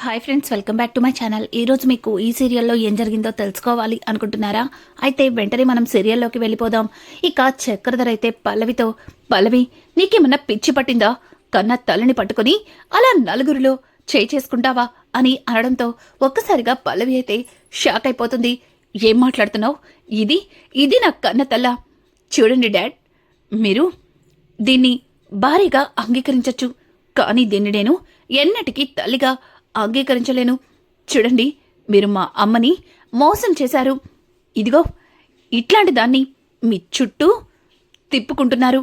Hi friends, welcome back to my channel. ఈరోజు మీకు ఈ సీరియల్లో ఏం జరిగిందో తెలుసుకోవాలి అనుకుంటున్నారా? అయితే వెంటనే మనం సీరియల్లోకి వెళ్ళిపోదాం. ఇక చక్రధర్ అయితే పల్లవితో, పల్లవి నీకేమన్నా పిచ్చి పట్టిందా? కన్న తల్లిని పట్టుకుని అలా నలుగురిలో చేసుకుంటావా అని అనడంతో ఒక్కసారిగా పల్లవి అయితే షాక్ అయిపోతుంది. ఏం మాట్లాడుతున్నావు? ఇది నా కన్న తల్ల. చూడండి డాడ్, మీరు దీన్ని భారీగా అంగీకరించచ్చు, కానీ దీన్ని నేను ఎన్నటికీ తల్లిగా అంగీకరించలేను. చూడండి, మీరు మా అమ్మని మోసం చేశారు. ఇదిగో ఇట్లాంటి దాన్ని మీ చుట్టూ తిప్పుకుంటున్నారు.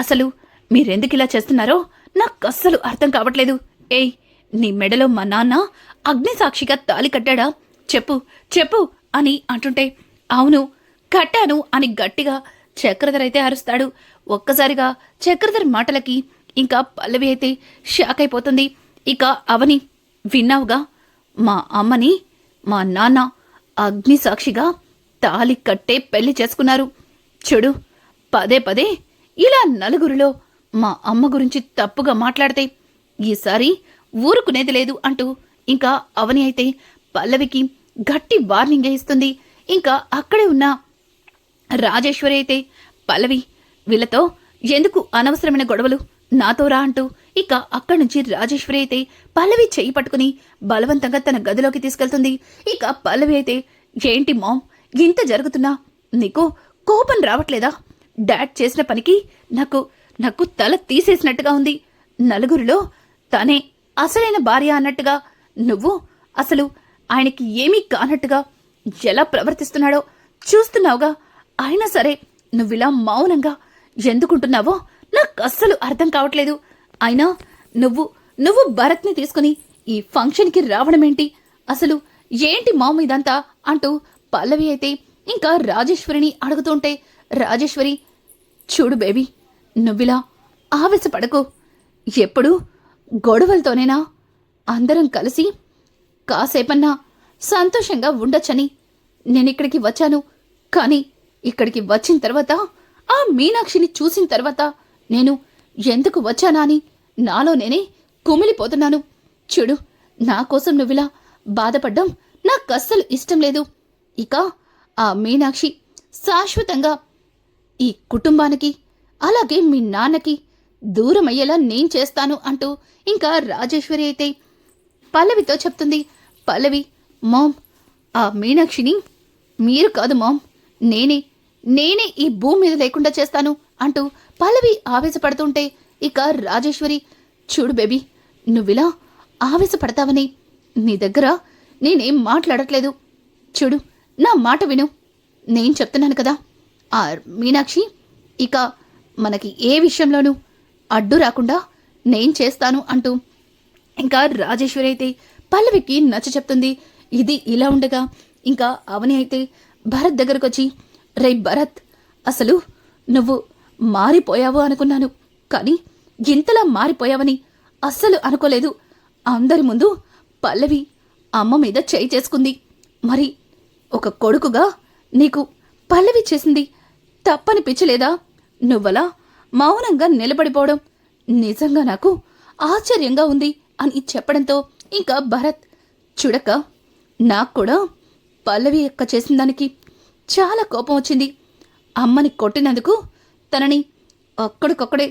అసలు మీరెందుకు ఇలా చేస్తున్నారో నాకు అస్సలు అర్థం కావట్లేదు. ఏయ్, నీ మెడలో మా నాన్న అగ్నిసాక్షిగా తాళి కట్టాడా? చెప్పు చెప్పు అని అంటుంటే, అవును కట్టాను అని గట్టిగా చక్రధర్ అయితే అరుస్తాడు. ఒక్కసారిగా చక్రధర్ మాటలకి ఇంకా పల్లవి అయితే షాక్ అయిపోతుంది. ఇక అవని, విన్నావుగా, మా అమ్మని మా నాన్న అగ్నిసాక్షిగా తాళి కట్టే పెళ్లి చేసుకున్నారు. చూడు, పదే పదే ఇలా నలుగురిలో మా అమ్మ గురించి తప్పుగా మాట్లాడితే ఈసారి ఊరుకునేది లేదు అంటూ ఇంకా అవని అయితే పల్లవికి గట్టి వార్నింగ్ ఇస్తుంది. ఇంకా అక్కడే ఉన్న రాజేశ్వరి అయితే, పల్లవి, వీళ్ళతో ఎందుకు అనవసరమైన గొడవలు, నాతో రా అంటూ ఇక అక్కడి నుంచి రాజేశ్వరి అయితే పల్లవి చెయ్యి పట్టుకుని బలవంతంగా తన గదిలోకి తీసుకెళ్తుంది. ఇక పల్లవి అయితే, ఏంటి మామ్, ఇంత జరుగుతున్నా నీకు కోపం రావట్లేదా? డాడ్ చేసిన పనికి నాకు తల తీసేసినట్టుగా ఉంది. నలుగురిలో తనే అసలైన భార్య అన్నట్టుగా నువ్వు అసలు ఆయనకి ఏమీ కానట్టుగా ఎలా ప్రవర్తిస్తున్నాడో చూస్తున్నావుగా. అయినా సరే నువ్విలా మౌనంగా ఎందుకుంటున్నావో నాకు అస్సలు అర్థం కావట్లేదు. అయినా నువ్వు భరత్ని తీసుకుని ఈ ఫంక్షన్కి రావడమేంటి? అసలు ఏంటి మామ్ ఇదంతా అంటూ పల్లవి అయితే ఇంకా రాజేశ్వరిని అడుగుతుంటే, రాజేశ్వరి, చూడు బేబీ, నువ్విలా ఆవేశపడకు. ఎప్పుడు గొడవలతోనేనా? అందరం కలిసి కాసేపన్నా సంతోషంగా ఉండొచ్చని నేనిక్కడికి వచ్చాను. కానీ ఇక్కడికి వచ్చిన తర్వాత, ఆ మీనాక్షిని చూసిన తర్వాత నేను ఎందుకు వచ్చానా అని నాలో నేనే కుమిలిపోతున్నాను. చూడు, నా కోసం నువ్విలా బాధపడ్డం నాకస్సలు ఇష్టం లేదు. ఇక ఆ మీనాక్షి శాశ్వతంగా ఈ కుటుంబానికి అలాగే మీ నాన్నకి దూరమయ్యేలా నేను చేస్తాను అంటూ ఇంకా రాజేశ్వరి అయితే పల్లవితో చెప్తుంది. పల్లవి, మామ్, ఆ మీనాక్షిని మీరు కాదు మామ్, నేనే ఈ భూమి మీద లేకుండా చేస్తాను అంటూ పల్లవి ఆవేశపడుతుంటే ఇక రాజేశ్వరి, చూడు బేబీ, నువ్విలా ఆవేశపడతావని నీ దగ్గర నేనేం మాట్లాడట్లేదు. చూడు, నా మాట విను, నేను చెప్తున్నాను కదా. ఆ మీనాక్షి ఇక మనకి ఏ విషయంలోనూ అడ్డు రాకుండా నేను చేస్తాను అంటూ ఇంకా రాజేశ్వరి అయితే పల్లవికి నచ్చ చెప్తుంది. ఇది ఇలా ఉండగా ఇంకా అవని అయితే భరత్ దగ్గరకు వచ్చి, రే భరత్, అసలు నువ్వు మారిపోయావు అనుకున్నాను, కానీ ఇంతలా మారిపోయావని అస్సలు అనుకోలేదు. అందరి ముందు పల్లవి అమ్మ మీద చేయి చేసుకుంది. మరి ఒక కొడుకుగా నీకు పల్లవి చేసింది తప్పనిపించలేదా? నువ్వలా మౌనంగా నిలబడిపోవడం నిజంగా నాకు ఆశ్చర్యంగా ఉంది అని చెప్పడంతో ఇంకా భరత్, చూడక, నాకు కూడా పల్లవి అక్క చేసిన దానికి చాలా కోపం వచ్చింది. అమ్మని కొట్టినందుకు తనని అక్కడికొక్కడే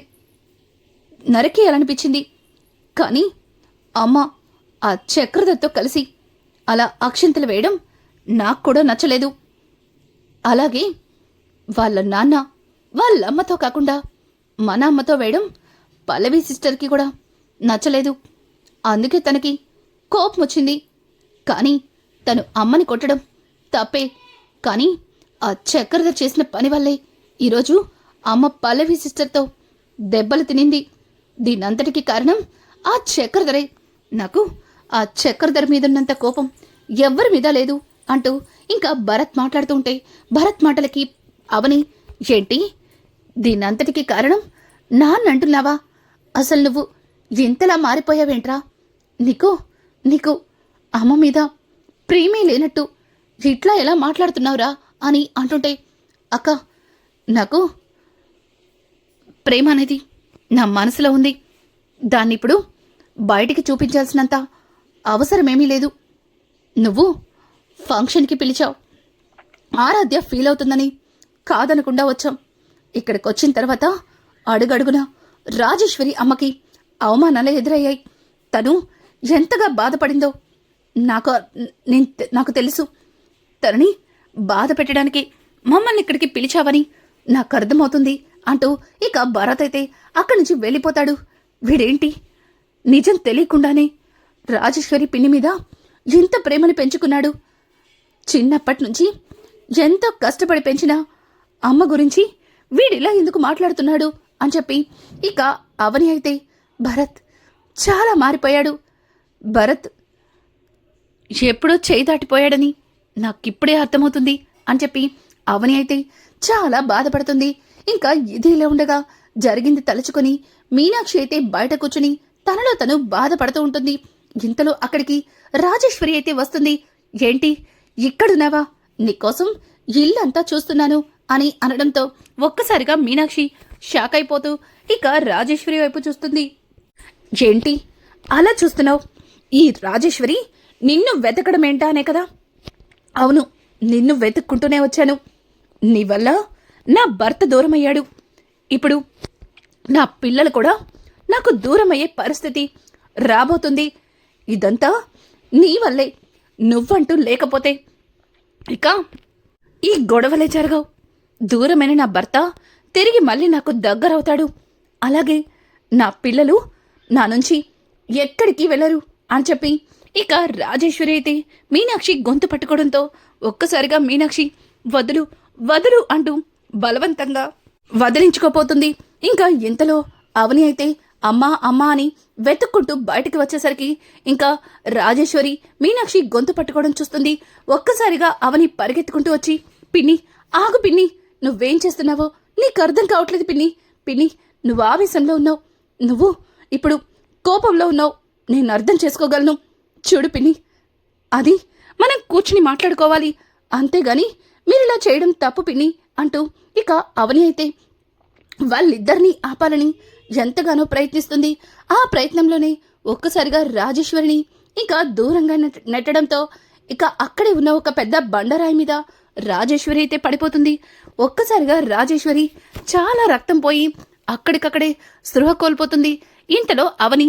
నరికేయాలనిపించింది. కానీ అమ్మ ఆ చక్రధర్తో కలిసి అలా అక్షింతలు వేయడం నాకు కూడా నచ్చలేదు. అలాగే వాళ్ళ నాన్న వాళ్ళమ్మతో కాకుండా మన అమ్మతో వేయడం పల్లవి సిస్టర్కి కూడా నచ్చలేదు. అందుకే తనకి కోపం వచ్చింది. కానీ తను అమ్మని కొట్టడం తప్పే, కానీ ఆ చక్రధర్ చేసిన పని వల్లే ఈరోజు అమ్మ పల్లవి సిస్టర్తో దెబ్బలు తినింది. దీనంతటికీ కారణం ఆ చక్రధరే. నాకు ఆ చక్రధర్ మీదున్నంత కోపం ఎవ్వరి మీద లేదు అంటూ ఇంకా భరత్ మాట్లాడుతుంటే భరత్ మాటలకి అవని, ఏంటి దీనంతటికీ కారణం నాన్నంటున్నావా? అసలు నువ్వు ఎంతలా మారిపోయావేంట్రా? నీకు అమ్మ మీద ప్రేమే లేనట్టు ఇట్లా ఎలా మాట్లాడుతున్నావురా అని అంటుంటే, అక్క, నాకు ప్రేమ అనేది నా మనసులో ఉంది. దాన్నిప్పుడు బయటికి చూపించాల్సినంత అవసరమేమీ లేదు. నువ్వు ఫంక్షన్కి పిలిచావు, ఆరాధ్య ఫీల్ అవుతుందని కాదనకుండా వచ్చాం. ఇక్కడికి వచ్చిన తర్వాత అడుగడుగున రాజేశ్వరి అమ్మకి అవమానాలు ఎదురయ్యాయి. తను ఎంతగా బాధపడిందో నాకు తెలుసు. తనని బాధ పెట్టడానికి మమ్మల్ని ఇక్కడికి పిలిచావని నాకు అర్థమవుతుంది అంటూ ఇక భరత్ అయితే అక్కడి నుంచి వెళ్ళిపోతాడు. వీడేంటి నిజం తెలియకుండానే రాజేశ్వరి పిన్ని మీద ఎంత ప్రేమను పెంచుకున్నాడు. చిన్నప్పటి నుంచి ఎంతో కష్టపడి పెంచిన అమ్మ గురించి వీడిలా ఎందుకు మాట్లాడుతున్నాడు అని చెప్పి ఇక అవని అయితే భరత్ చాలా మారిపోయాడు. భరత్ ఎప్పుడో చేయి దాటిపోయాడని నాకిప్పుడే అర్థమవుతుంది అని చెప్పి అవని అయితే చాలా బాధపడుతుంది. ఇంకా ఇదిలా ఉండగా జరిగింది తలుచుకొని మీనాక్షి అయితే బయట కూర్చుని తనలో తను బాధపడుతూ ఉంటుంది. ఇంతలో అక్కడికి రాజేశ్వరి అయితే వస్తుంది. ఏంటి ఇక్కడున్నావా? నీకోసం ఇల్లంతా చూస్తున్నాను అని అనడంతో ఒక్కసారిగా మీనాక్షి షాక్ అయిపోతూ ఇక రాజేశ్వరి వైపు చూస్తుంది. ఏంటి అలా చూస్తున్నావు? ఈ రాజేశ్వరి నిన్ను వెతకడమేంటా అనే కదా? అవును, నిన్ను వెతుక్కుంటూనే వచ్చాను. నీ వల్ల నా భర్త దూరమయ్యాడు. ఇప్పుడు నా పిల్లలు కూడా నాకు దూరమయ్యే పరిస్థితి రాబోతుంది. ఇదంతా నీ వల్లే. నువ్వంటూ లేకపోతే ఇక ఈ గొడవలే జరగవు. దూరమైన నా భర్త తిరిగి మళ్ళీ నాకు దగ్గరవుతాడు. అలాగే నా పిల్లలు నా నుంచి ఎక్కడికి వెళ్ళరు అని చెప్పి ఇక రాజేశ్వరి అయితే మీనాక్షి గొంతు పట్టుకోవడంతో ఒక్కసారిగా మీనాక్షి వదులు వదులు అంటూ బలవంతంగా వదిలించుకోపోతుంది. ఇంకా ఇంతలో అవని అయితే అమ్మా అమ్మా అని వెతుక్కుంటూ బయటికి వచ్చేసరికి ఇంకా రాజేశ్వరి మీనాక్షి గొంతు పట్టుకోవడం చూస్తుంది. ఒక్కసారిగా అవని పరిగెత్తుకుంటూ వచ్చి, పిన్ని ఆగు పిన్ని, నువ్వేం చేస్తున్నావో నీకు అర్థం కావట్లేదు పిన్ని. పిన్ని నువ్వు ఆవేశంలో ఉన్నావు, నువ్వు ఇప్పుడు కోపంలో ఉన్నావు, నేను అర్థం చేసుకోగలను. చూడు పిన్ని, అది మనం కూర్చుని మాట్లాడుకోవాలి, అంతేగాని మీరిలా చేయడం తప్పు పిన్ని అంటూ ఇక అవని అయితే వాళ్ళిద్దరినీ ఆపాలని ఎంతగానో ప్రయత్నిస్తుంది. ఆ ప్రయత్నంలోనే ఒక్కసారిగా రాజేశ్వరిని ఇంకా దూరంగా నెట్టడంతో ఇక అక్కడే ఉన్న ఒక పెద్ద బండరాయి మీద రాజేశ్వరి అయితే పడిపోతుంది. ఒక్కసారిగా రాజేశ్వరి చాలా రక్తం పోయి అక్కడికక్కడే స్పృహ కోల్పోతుంది. ఇంతలో అవని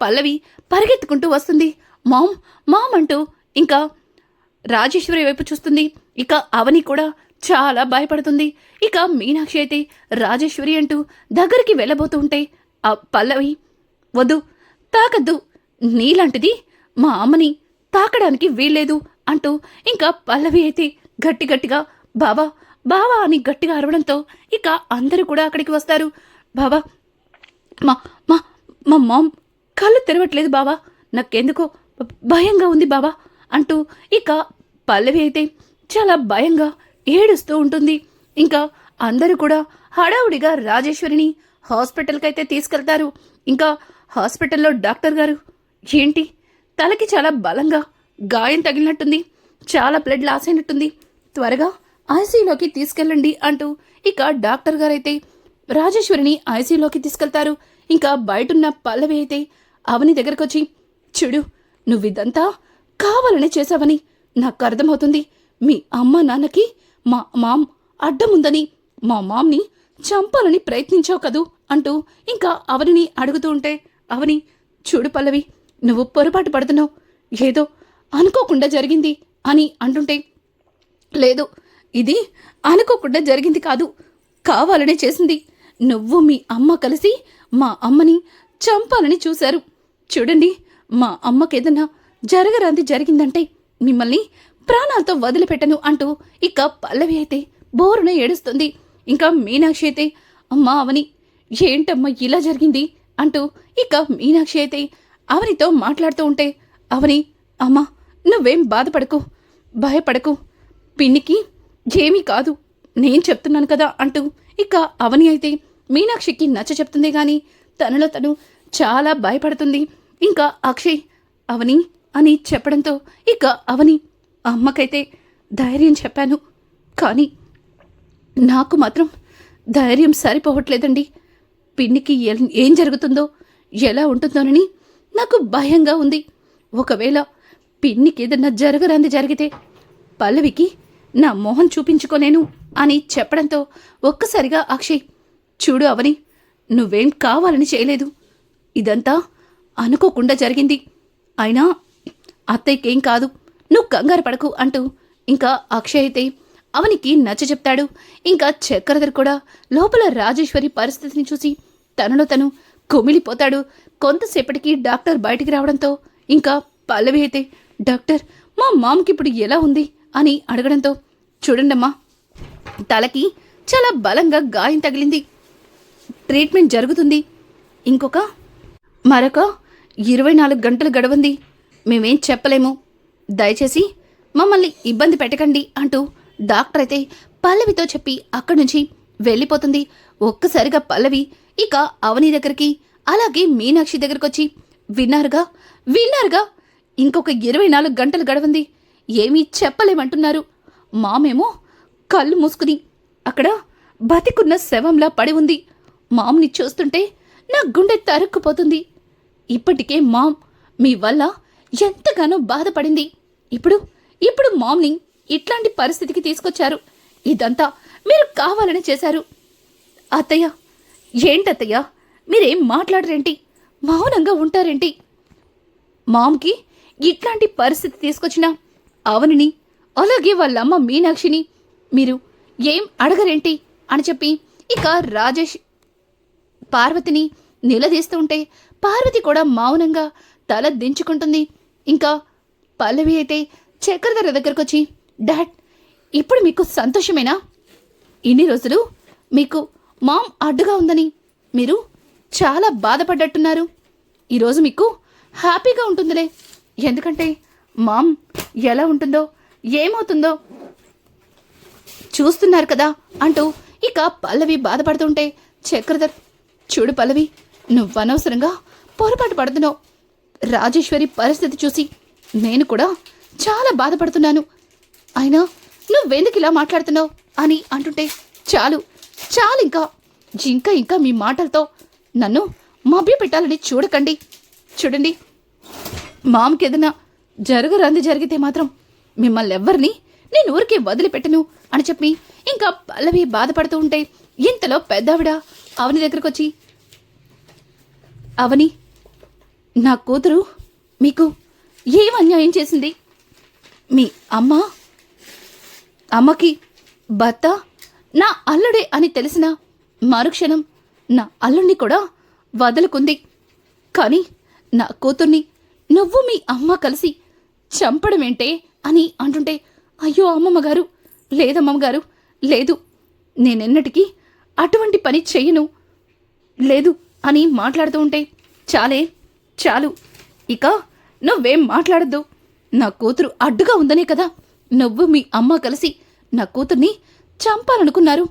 పల్లవి పరిగెత్తుకుంటూ వస్తుంది. మామ్ మామ్ అంటూ ఇంకా రాజేశ్వరి వైపు చూస్తుంది. ఇక అవని కూడా చాలా భయపడుతుంది. ఇక మీనాక్షి అయితే రాజేశ్వరి అంటూ దగ్గరికి వెళ్ళబోతూ ఉంటే ఆ పల్లవి, వద్దు తాకద్దు, నీలాంటిది మా అమ్మని తాకడానికి వీల్లేదు అంటూ ఇంకా పల్లవి అయితే గట్టిగా బావా బావా అని గట్టిగా అరవడంతో ఇక అందరూ కూడా అక్కడికి వస్తారు. బావా మా మా మా మామ్ కళ్ళు తెరవట్లేదు బావా, నాకెందుకో భయంగా ఉంది బావా అంటూ ఇక పల్లవి అయితే చాలా భయంగా ఏడుస్తూ ఉంటుంది. ఇంకా అందరూ కూడా హడావుడిగా రాజేశ్వరిని హాస్పిటల్కి అయితే తీసుకెళ్తారు. ఇంకా హాస్పిటల్లో డాక్టర్ గారు, ఏంటి తలకి చాలా బలంగా గాయం తగిలినట్టుంది, చాలా బ్లడ్ లాస్ అయినట్టుంది, త్వరగా ఐసీయూలోకి తీసుకెళ్ళండి అంటూ ఇక డాక్టర్ గారు అయితే రాజేశ్వరిని ఐసీయూలోకి తీసుకెళ్తారు. ఇంకా బయటున్న పల్లవి అయితే అవని దగ్గరకు వచ్చి, చూడు నువ్విదంతా కావాలని చేశావని నాకు అర్థమవుతుంది. మీ అమ్మ నాన్నకి మా మామ్ అడ్డముందని మా మామ్ని చంపాలని ప్రయత్నించావు కదూ అంటూ ఇంకా అవనిని అడుగుతూ ఉంటే, అవని చూడు పల్లవి, నువ్వు పొరపాటు పడుతున్నావు, ఏదో అనుకోకుండా జరిగింది అని అంటుంటే, లేదు ఇది అనుకోకుండా జరిగింది కాదు, కావాలనే చేసింది. నువ్వు మీ అమ్మ కలిసి మా అమ్మని చంపాలని చూశారు. చూడండి, మా అమ్మకేదన్నా జరగరాంది జరిగిందంటే మిమ్మల్ని ప్రాణాలతో వదిలిపెట్టను అంటూ ఇక పల్లవి అయితే బోరున ఏడుస్తుంది. ఇంకా మీనాక్షి అయితే, అమ్మా అవని ఏంటమ్మా ఇలా జరిగింది అంటూ ఇక మీనాక్షి అయితే అవనితో మాట్లాడుతూ ఉంటే, అవని అమ్మా నువ్వేం బాధపడకు, భయపడకు, పిన్నికి ఏమీ కాదు, నేను చెప్తున్నాను కదా అంటూ ఇక అవని అయితే మీనాక్షికి నచ్చ చెప్తుంది. కానీ తనలో తను చాలా భయపడుతుంది. ఇంకా అక్షయ్ అవని అని చెప్పడంతో ఇక అవని, అమ్మకైతే ధైర్యం చెప్పాను, కానీ నాకు మాత్రం ధైర్యం సరిపోవట్లేదండి. పిన్నికి ఏం జరుగుతుందో ఎలా ఉంటుందోనని నాకు భయంగా ఉంది. ఒకవేళ పిన్నికేదన్నా జరగరాంది జరిగితే పల్లవికి నా మొహం చూపించుకోలేను అని చెప్పడంతో ఒక్కసారిగా అక్షయ్, చూడు అవని, నువ్వేం కావాలని చేయలేదు, ఇదంతా అనుకోకుండా జరిగింది. అయినా అత్తయ్యకేం కాదు, నువ్వు కంగారు పడకు అంటూ ఇంకా అక్షయ్ అయితే అవనికి నచ్చ చెప్తాడు. ఇంకా చక్రధర్ కూడా లోపల రాజేశ్వరి పరిస్థితిని చూసి తనలో తను కుమిలిపోతాడు. కొంతసేపటికి డాక్టర్ బయటికి రావడంతో ఇంకా పల్లవి అయితే, డాక్టర్, మా మామకి ఇప్పుడు ఎలా ఉంది అని అడగడంతో, చూడండమ్మా, తలకి చాలా బలంగా గాయం తగిలింది, ట్రీట్మెంట్ జరుగుతుంది, మరొక 24 గంటలు గడవంది, మేమేం చెప్పలేము, దయచేసి మమ్మల్ని ఇబ్బంది పెట్టకండి అంటూ డాక్టర్ అయితే పల్లవితో చెప్పి అక్కడి నుంచి వెళ్ళిపోతుంది. ఒక్కసారిగా పల్లవి ఇక అవని దగ్గరికి అలాగే మీనాక్షి దగ్గరకు వచ్చి, విన్నారుగా, ఇంకొక 24 గంటలు గడవంది, ఏమీ చెప్పలేమంటున్నారు, మామేమో కళ్ళు మూసుకుని అక్కడ బతికున్న శవంలా పడి ఉంది, మామ్ని చూస్తుంటే నా గుండె తరుక్కుపోతుంది, ఇప్పటికే మామ్ మీ వల్ల ఎంతగానో బాధపడింది, ఇప్పుడు మామ్ని ఇట్లాంటి పరిస్థితికి తీసుకొచ్చారు, ఇదంతా మీరు కావాలని చేశారు. అత్తయ్య, ఏంటత్తయ్య, మీరేం మాట్లాడరేంటి, మౌనంగా ఉంటారేంటి, మామ్కి ఇట్లాంటి పరిస్థితి తీసుకొచ్చిన అవనిని అలాగే వాళ్ళమ్మ మీనాక్షిని మీరు ఏం అడగరేంటి అని చెప్పి ఇక రాజేష్ పార్వతిని నిలదీస్తూ ఉంటే పార్వతి కూడా మౌనంగా తల దించుకుంటుంది. ఇంకా పల్లవి అయితే చక్రధర దగ్గరకు వచ్చి, డాడ్, ఇప్పుడు మీకు సంతోషమేనా, ఇన్ని రోజులు మీకు మామ్ అడ్డుగా ఉందని మీరు చాలా బాధపడ్డట్టున్నారు, ఈరోజు మీకు హ్యాపీగా ఉంటుందిలే, ఎందుకంటే మామ్ ఎలా ఉంటుందో ఏమవుతుందో చూస్తున్నారు కదా అంటూ ఇక పల్లవి బాధపడుతుంటే చక్రధర్, చూడు పల్లవి, నువ్వనవసరంగా పొరపాటు పడుతున్నావు, రాజేశ్వరి పరిస్థితి చూసి నేను కూడా చాలా బాధపడుతున్నాను, అయినా నువ్వెందుకు ఇలా మాట్లాడుతున్నావు అని అంటుంటే, చాలు ఇంకా మీ మాటలతో నన్ను మభ్య పెట్టాలని చూడకండి, చూడండి, మామకి ఏదైనా జరగరాంది జరిగితే మాత్రం మిమ్మల్ని ఎవ్వరిని నేను ఊరికే వదిలిపెట్టను అని చెప్పి ఇంకా పల్లవి బాధపడుతూ ఉంటే ఇంతలో పెద్దావిడ అవని దగ్గరకు వచ్చి, అవని, నా కూతురు మీకు ఏం అన్యాయం చేసింది, మీ అమ్మకి భర్త నా అల్లుడే అని తెలిసిన మరుక్షణం నా అల్లుడిని కూడా వదులుకుంది, కానీ నా కూతుర్ని నువ్వు మీ అమ్మ కలిసి చంపడమేంటే అని అంటుంటే, అయ్యో అమ్మమ్మగారు, లేదమ్మమ్మగారు, లేదు, నేనెన్నటికీ అటువంటి పని చెయ్యను, లేదు అని మాట్లాడుతూ ఉంటే, చాలు, ఇక నువ్వేం మాట్లాడద్దు, నా కూతురు అడ్డుగా ఉందనే కదా నువ్వు మీ అమ్మ కలిసి నా కూతుర్ని చంపాలనుకున్నారు,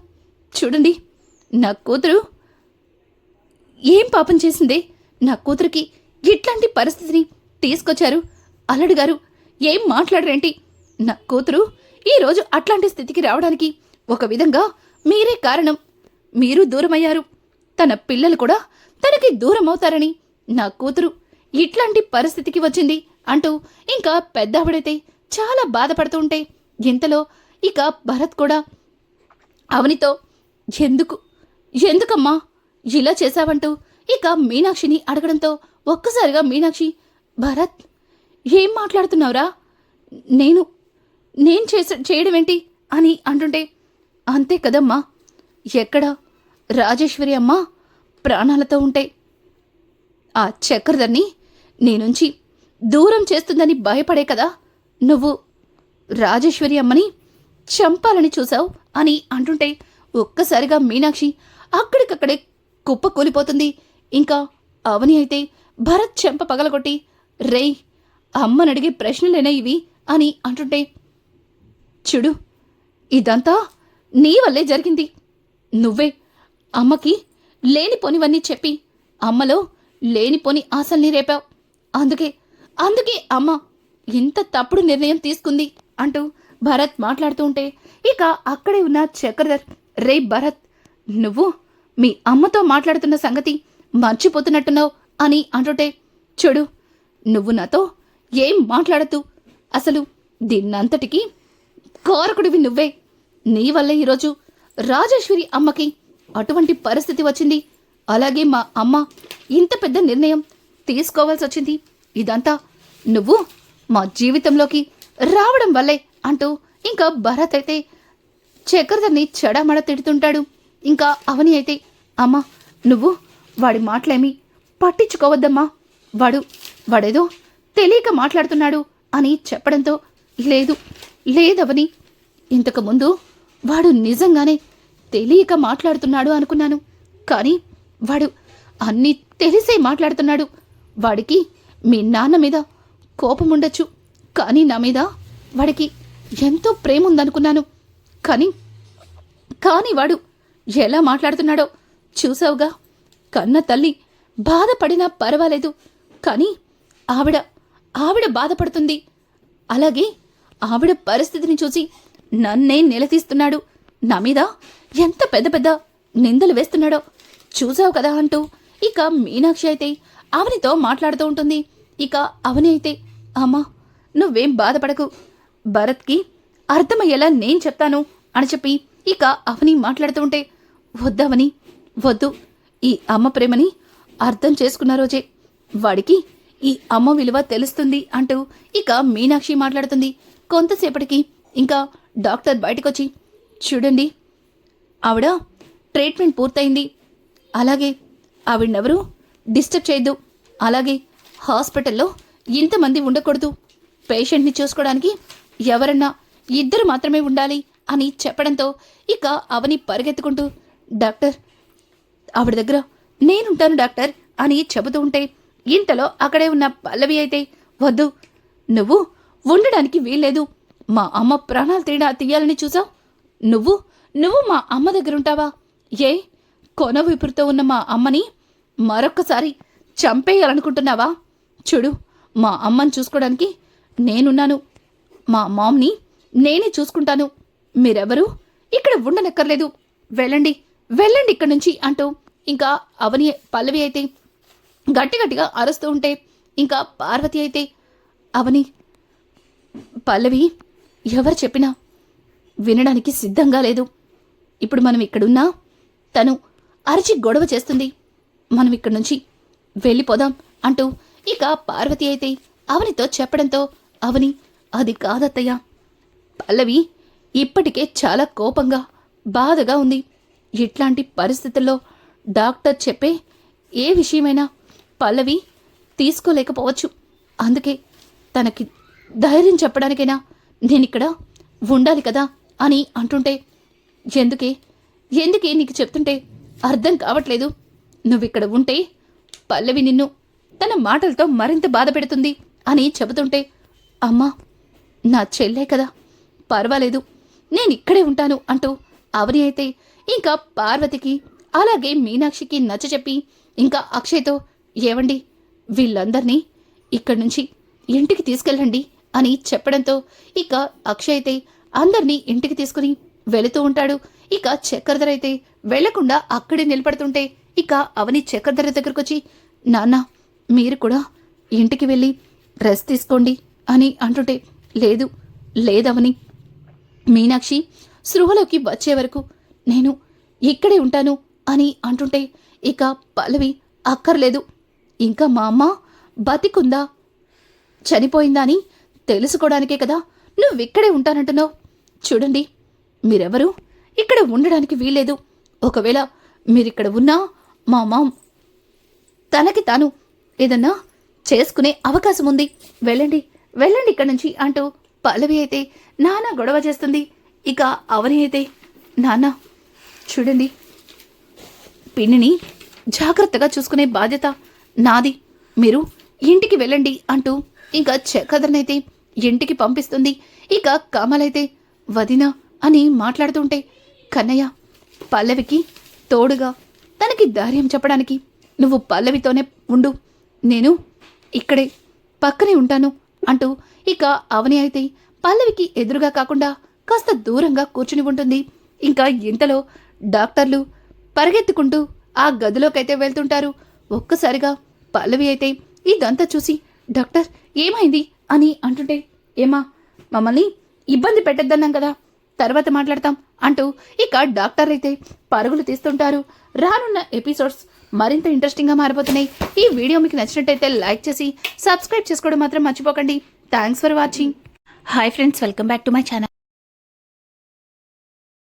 చూడండి, నా కూతురు ఏం పాపం చేసిందే నా కూతురికి ఇట్లాంటి పరిస్థితిని తీసుకొచ్చారు, అల్లుడు గారు ఏం మాట్లాడరేంటి, నా కూతురు ఈరోజు అట్లాంటి స్థితికి రావడానికి ఒక విధంగా మీరే కారణం, మీరు దూరమయ్యారు, తన పిల్లలు కూడా తనకి దూరం అవుతారని నా కూతురు ఇట్లాంటి పరిస్థితికి వచ్చింది అంటూ ఇంకా పెద్దావిడైతే చాలా బాధపడుతూ ఉంటే ఇంతలో ఇక భరత్ కూడా అవనితో, ఎందుకమ్మా ఇలా చేశావంటూ ఇక మీనాక్షిని అడగడంతో ఒక్కసారిగా మీనాక్షి, భరత్, ఏం మాట్లాడుతున్నావురా, నేను చేయడం ఏంటి అని అంటుంటే, అంతే కదమ్మా, ఎక్కడ రాజేశ్వరి అమ్మ ప్రాణాలతో ఉంటే ఆ చక్రధర్ని నీ నుంచి దూరం చేస్తుందని భయపడే కదా నువ్వు రాజేశ్వరి అమ్మని చంపాలని చూసావు అని అంటుంటే ఒక్కసారిగా మీనాక్షి అక్కడికక్కడే కుప్ప కూలిపోతుంది. ఇంకా అవని అయితే భరత్ చెంప పగలగొట్టి, రేయ్, అమ్మనడిగే ప్రశ్నలేనా ఇవి అని అంటుంటే, చూడు, ఇదంతా నీ వల్లే జరిగింది, నువ్వే అమ్మకి లేనిపోనివన్నీ చెప్పి అమ్మలో లేనిపోని ఆశల్ని రేపావు, అందుకే అమ్మ ఇంత తప్పుడు నిర్ణయం తీసుకుంది అంటూ భరత్ మాట్లాడుతూ ఉంటే ఇక అక్కడే ఉన్న చక్రధర్, రే భరత్, నువ్వు మీ అమ్మతో మాట్లాడుతున్న సంగతి మర్చిపోతున్నట్టున్నావు అని అంటుంటే, చూడు, నువ్వు నాతో ఏం మాట్లాడద్దు. అసలు దీన్నంతటికీ కారకుడివి నువ్వే. నీ వల్ల ఈరోజు రాజేశ్వరి అమ్మకి అటువంటి పరిస్థితి వచ్చింది. అలాగే మా అమ్మ ఇంత పెద్ద నిర్ణయం తీసుకోవాల్సి వచ్చింది. ఇదంతా నువ్వు మా జీవితంలోకి రావడం వల్లే అంటూ ఇంకా భరత్ అయితే చక్రధర్ని చెడమడ తిడుతుంటాడు. ఇంకా అవని అయితే, అమ్మా నువ్వు వాడి మాటలేమి పట్టించుకోవద్దమ్మా, వాడేదో తెలియక మాట్లాడుతున్నాడు అని చెప్పడంతో, లేదవని, ఇంతకుముందు వాడు నిజంగానే తెలియక మాట్లాడుతున్నాడు అనుకున్నాను. కానీ వాడు అన్నీ తెలిసే మాట్లాడుతున్నాడు. వాడికి మీ నాన్న మీద కోపం ఉండొచ్చు, కానీ నా మీద వాడికి ఎంతో ప్రేమ ఉందనుకున్నాను. కానీ వాడు ఎలా మాట్లాడుతున్నాడో చూసావుగా. కన్న తల్లి బాధపడినా పర్వాలేదు, కానీ ఆవిడ బాధపడుతుంది. అలాగే ఆవిడ పరిస్థితిని చూసి నన్నే నిలదీస్తున్నాడు. నా మీద ఎంత పెద్ద పెద్ద నిందలు వేస్తున్నాడో చూసావు కదా అంటూ ఇక మీనాక్షి అయితే అవనితో మాట్లాడుతూ ఉంటుంది. ఇక అవని అయితే, అమ్మా నువ్వేం బాధపడకు, భరత్కి అర్థమయ్యేలా నేను చెప్తాను అని చెప్పి ఇక అవని మాట్లాడుతూ ఉంటే, వద్దవని వద్దు, ఈ అమ్మ ప్రేమని అర్థం చేసుకున్న రోజే వాడికి ఈ అమ్మ విలువ తెలుస్తుంది అంటూ ఇక మీనాక్షి మాట్లాడుతుంది. కొంతసేపటికి ఇంకా డాక్టర్ బయటకొచ్చి, చూడండి ఆవిడ ట్రీట్మెంట్ పూర్తయింది, అలాగే ఆవిడనెవరూ డిస్టర్బ్ చేయొద్దు, అలాగే హాస్పిటల్లో ఇంతమంది ఉండకూడదు, పేషెంట్ని చూసుకోవడానికి ఎవరన్నా ఇద్దరు మాత్రమే ఉండాలి అని చెప్పడంతో ఇక అవని పరిగెత్తుకుంటూ, డాక్టర్ ఆవిడ దగ్గర నేనుంటాను డాక్టర్ అని చెబుతూ ఉంటే, ఇంతలో అక్కడే ఉన్న పల్లవి అయితే, వద్దు, నువ్వు ఉండడానికి వీల్లేదు, మా అమ్మ ప్రాణాలు తీయాలని చూసావు, నువ్వు మా అమ్మ దగ్గరుంటావా? ఏ కొన విపురుతో ఉన్న మా అమ్మని మరొక్కసారి చంపేయాలనుకుంటున్నావా? చూడు, మా అమ్మని చూసుకోవడానికి నేనున్నాను, మా మామ్ని నేనే చూసుకుంటాను, మీరెవరూ ఇక్కడ ఉండనక్కర్లేదు, వెళ్ళండి ఇక్కడి నుంచి అంటూ ఇంకా అవని పల్లవి అయితే గట్టిగా అరుస్తూ ఉంటే, ఇంకా పార్వతి అయితే, అవని పల్లవి ఎవరు చెప్పినా వినడానికి సిద్ధంగా లేదు. ఇప్పుడు మనం ఇక్కడున్నా తను అరిచి గొడవ చేస్తుంది, మనం ఇక్కడి నుంచి వెళ్ళిపోదాం అంటూ ఇక పార్వతి అయితే అవనితో చెప్పడంతో, అవని అది కాదత్తయ్య, పల్లవి ఇప్పటికే చాలా కోపంగా బాధగా ఉంది. ఇట్లాంటి పరిస్థితుల్లో డాక్టర్ చెప్పే ఏ విషయమైనా పల్లవి తీసుకోలేకపోవచ్చు. అందుకే తనకి ధైర్యం చెప్పడానికైనా నేనిక్కడ ఉండాలి కదా అని అంటుంటే, ఎందుకే నీకు చెప్తుంటే అర్థం కావట్లేదు, నువ్విక్కడ ఉంటే పల్లవి నిన్ను తన మాటలతో మరింత బాధ పెడుతుంది అని చెబుతుంటే, అమ్మా నా చెల్లే కదా, పర్వాలేదు, నేనిక్కడే ఉంటాను అంటూ అవని అయితే ఇంకా పార్వతికి అలాగే మీనాక్షికి నచ్చచెప్పి ఇంకా అక్షయ్తో, ఏవండి వీళ్ళందర్నీ ఇక్కడి నుంచి ఇంటికి తీసుకెళ్ళండి అని చెప్పడంతో ఇక అక్షయ్ అయితే అందర్నీ ఇంటికి తీసుకుని వెళుతూ ఉంటాడు. ఇక చక్రధర్ అయితే వెళ్లకుండా అక్కడే నిలబడుతుంటే ఇక అవని చక్రధర్ దగ్గరకు వచ్చి, నాన్న మీరు కూడా ఇంటికి వెళ్ళి రెస్ట్ తీసుకోండి అని అంటుంటే, లేదవని, మీనాక్షి సృహలోకి వచ్చే వరకు నేను ఇక్కడే ఉంటాను అని అంటుంటే ఇక పల్లవి, అక్కర్లేదు, ఇంకా మా అమ్మ బతికుందా చనిపోయిందా అని తెలుసుకోవడానికే కదా నువ్విక్కడే ఉంటానంటున్నావు. చూడండి, మీరెవరూ ఇక్కడ ఉండడానికి వీల్లేదు, ఒకవేళ మీరిక్కడ ఉన్నా మా మామ్ తనకి తాను ఏదన్నా చేసుకునే అవకాశం ఉంది, వెళ్ళండి ఇక్కడి నుంచి అంటూ పల్లవి అయితే నాన్న గొడవ చేస్తుంది. ఇక అవని అయితే, నాన్న చూడండి, పిన్నిని జాగ్రత్తగా చూసుకునే బాధ్యత నాది, మీరు ఇంటికి వెళ్ళండి అంటూ ఇంకా చక్రధర్నైతే ఇంటికి పంపిస్తుంది. ఇక కమలైతే, వదినా అని మాట్లాడుతుంటే, కన్నయ్య పల్లవికి తోడుగా తనకి ధైర్యం చెప్పడానికి నువ్వు పల్లవితోనే ఉండు, నేను ఇక్కడే పక్కనే ఉంటాను అంటూ ఇక అవని అయితే పల్లవికి ఎదురుగా కాకుండా కాస్త దూరంగా కూర్చుని ఉంటుంది. ఇంకా ఇంతలో డాక్టర్లు పరిగెత్తుకుంటూ ఆ గదిలోకైతే వెళ్తుంటారు. ఒక్కసారిగా పల్లవి అయితే ఇదంతా చూసి, డాక్టర్ ఏమైంది అని అంటుంటే, ఏమా మమ్మల్ని ఇబ్బంది పెట్టద్దన్నాం కదా, తర్వాత మాట్లాడతాం అంటూ ఇక డాక్టర్ అయితే పరుగులు తీస్తుంటారు. రానున్న ఎపిసోడ్స్ మరింత ఇంట్రెస్టింగ్గా మారిపోతున్నాయి. ఈ వీడియో మీకు నచ్చినట్టయితే లైక్ చేసి సబ్స్క్రైబ్ చేసుకోవడం మాత్రం మర్చిపోకండి. Thanks for watching. Hi friends, welcome back to my channel.